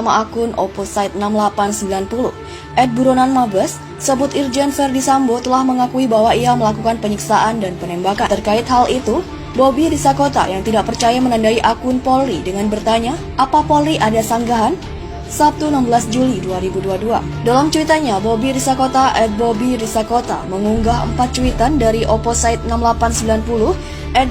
Nama akun Opposite 6890 @buronan Mabes sebut Irjen Verdi Sambo telah mengakui bahwa ia melakukan penyiksaan dan penembakan. Terkait hal itu, Bobi Risakota yang tidak percaya menandai akun Polri dengan bertanya, apa Polri ada sanggahan? Sabtu 16 Juli 2022. Dalam cuitannya, Bobi Risakota @bobi_risakota mengunggah 4 cuitan dari Opposite 6890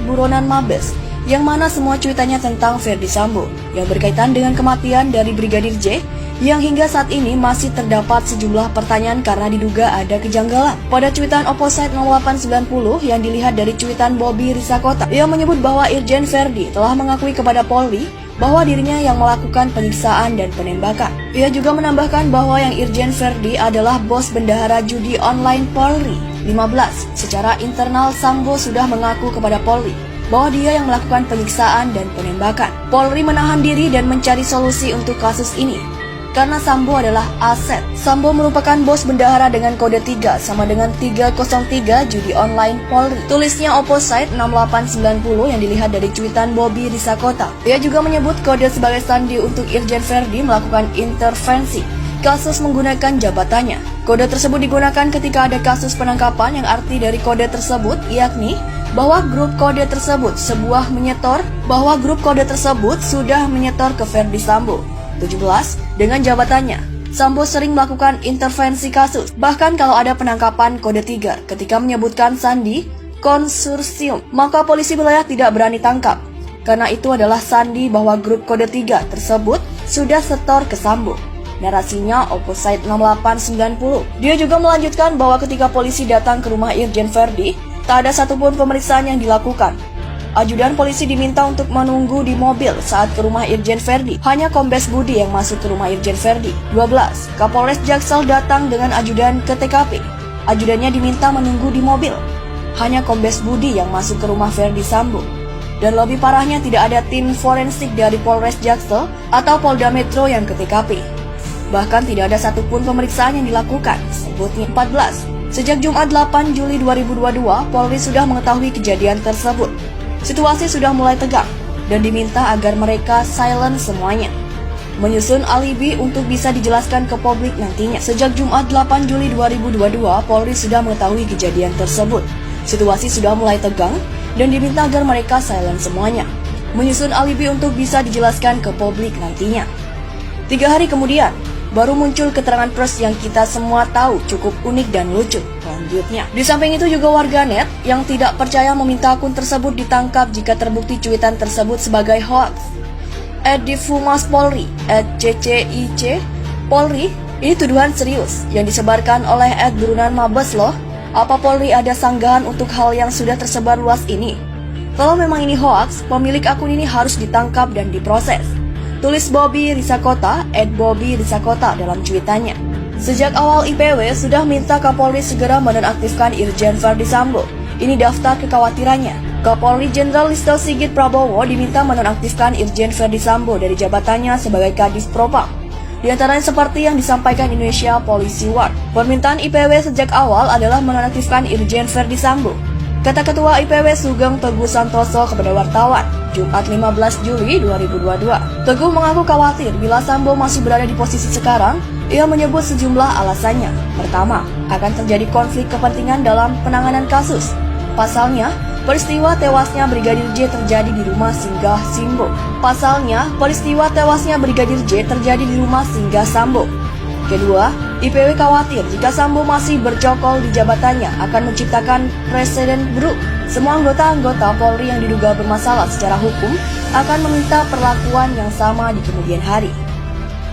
@buronan Mabes, yang mana semua cuitannya tentang Verdi Sambo yang berkaitan dengan kematian dari Brigadir J, yang hingga saat ini masih terdapat sejumlah pertanyaan karena diduga ada kejanggalan. Pada cuitan Opposite 0890 yang dilihat dari cuitan Bobi Risakota, ia menyebut bahwa Irjen Verdi telah mengakui kepada Polri bahwa dirinya yang melakukan penyiksaan dan penembakan. Ia juga menambahkan bahwa yang Irjen Verdi adalah bos bendahara judi online Polri. 15. Secara internal Sambo sudah mengaku kepada Polri bahwa dia yang melakukan penyiksaan dan penembakan. Polri menahan diri dan mencari solusi untuk kasus ini karena Sambo adalah aset. Sambo merupakan bos bendahara dengan kode 3 sama dengan 303 judi online Polri. Tulisnya Opposite 6890 yang dilihat dari cuitan Bobi Risakota. Ia juga menyebut kode sebagai sandi untuk Irjen Verdi melakukan intervensi kasus menggunakan jabatannya. Kode tersebut digunakan ketika ada kasus penangkapan yang arti dari kode tersebut yakni bahwa grup kode tersebut sudah menyetor ke Verdi Sambo. 17. Dengan jabatannya, Sambo sering melakukan intervensi kasus. Bahkan kalau ada penangkapan kode 3 ketika menyebutkan sandi konsorsium, maka polisi wilayah tidak berani tangkap karena itu adalah sandi bahwa grup kode 3 tersebut sudah setor ke Sambo. Narasinya Opposite 6890. Dia juga melanjutkan bahwa ketika polisi datang ke rumah Irjen Verdi, tak ada satupun pemeriksaan yang dilakukan. Ajudan polisi diminta untuk menunggu di mobil saat ke rumah Irjen Verdi. Hanya Kombes Budi yang masuk ke rumah Irjen Verdi. 12. Kapolres Jaksel datang dengan ajudan ke TKP. Ajudannya diminta menunggu di mobil. Hanya Kombes Budi yang masuk ke rumah Verdi Sambo. Dan lebih parahnya tidak ada tim forensik dari Polres Jaksel atau Polda Metro yang ke TKP. Bahkan tidak ada satupun pemeriksaan yang dilakukan. Sebutnya 14. Sejak Jumat 8 Juli 2022, Polri sudah mengetahui kejadian tersebut. Situasi sudah mulai tegang dan diminta agar mereka silent semuanya, menyusun alibi untuk bisa dijelaskan ke publik nantinya. Sejak Jumat 8 Juli 2022, Polri sudah mengetahui kejadian tersebut. Situasi sudah mulai tegang dan diminta agar mereka silent semuanya, menyusun alibi untuk bisa dijelaskan ke publik nantinya. 3 hari kemudian, baru muncul keterangan pers yang kita semua tahu cukup unik dan lucu. Lanjutnya, di samping itu juga warganet yang tidak percaya meminta akun tersebut ditangkap jika terbukti cuitan tersebut sebagai hoax. @difumas Polri, @ccic Polri, ini tuduhan serius yang disebarkan oleh @buronan Mabes loh. Apa Polri ada sanggahan untuk hal yang sudah tersebar luas ini? Kalau memang ini hoax, pemilik akun ini harus ditangkap dan diproses. Tulis Bobi Risakota @bobi_risakota dalam cuitannya. Sejak awal IPW sudah minta Kapolri segera menonaktifkan Irjen Verdi Sambo. Ini daftar kekhawatirannya. Kapolri Jenderal Listio Sigit Prabowo diminta menonaktifkan Irjen Verdi Sambo dari jabatannya sebagai Kadif Propam. Di antaranya seperti yang disampaikan Indonesia Policy Watch. Permintaan IPW sejak awal adalah menonaktifkan Irjen Verdi Sambo, kata Ketua IPW Sugeng Teguh Santoso kepada wartawan, Jumat 15 Juli 2022. Teguh mengaku khawatir bila Sambo masih berada di posisi sekarang. Ia menyebut sejumlah alasannya. Pertama, akan terjadi konflik kepentingan dalam penanganan kasus. Pasalnya, peristiwa tewasnya Brigadir J terjadi di rumah singgah Sambo. Kedua, IPW khawatir jika Sambo masih bercokol di jabatannya akan menciptakan presiden buruk. Semua anggota Polri yang diduga bermasalah secara hukum akan meminta perlakuan yang sama di kemudian hari.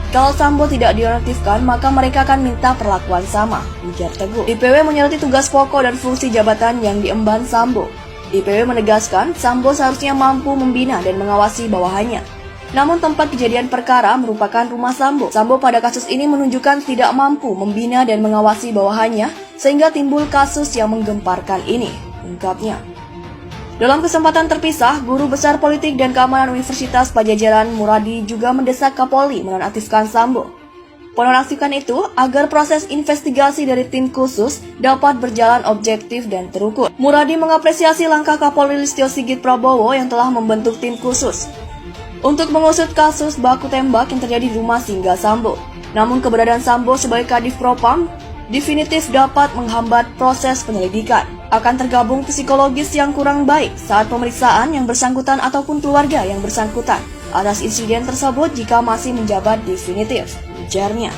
Kalau Sambo tidak dinonaktifkan, maka mereka akan minta perlakuan sama, ujar Teguh. IPW menyoroti tugas pokok dan fungsi jabatan yang diemban Sambo. IPW menegaskan Sambo seharusnya mampu membina dan mengawasi bawahannya. Namun tempat kejadian perkara merupakan rumah Sambo. Sambo pada kasus ini menunjukkan tidak mampu membina dan mengawasi bawahannya, sehingga timbul kasus yang menggemparkan ini, ungkapnya. Dalam kesempatan terpisah, Guru Besar Politik dan Keamanan Universitas Padjadjaran Muradi juga mendesak Kapolri menonaktifkan Sambo. Penonaktifkan itu agar proses investigasi dari tim khusus dapat berjalan objektif dan terukur. Muradi mengapresiasi langkah Kapolri Listio Sigit Prabowo yang telah membentuk tim khusus. untuk mengusut kasus baku tembak yang terjadi di rumah singgah Sambo. Namun keberadaan Sambo sebagai Kadif Propam definitif dapat menghambat proses penyelidikan. Akan tergabung psikologis yang kurang baik saat pemeriksaan yang bersangkutan ataupun keluarga yang bersangkutan atas insiden tersebut jika masih menjabat definitif, ujarnya.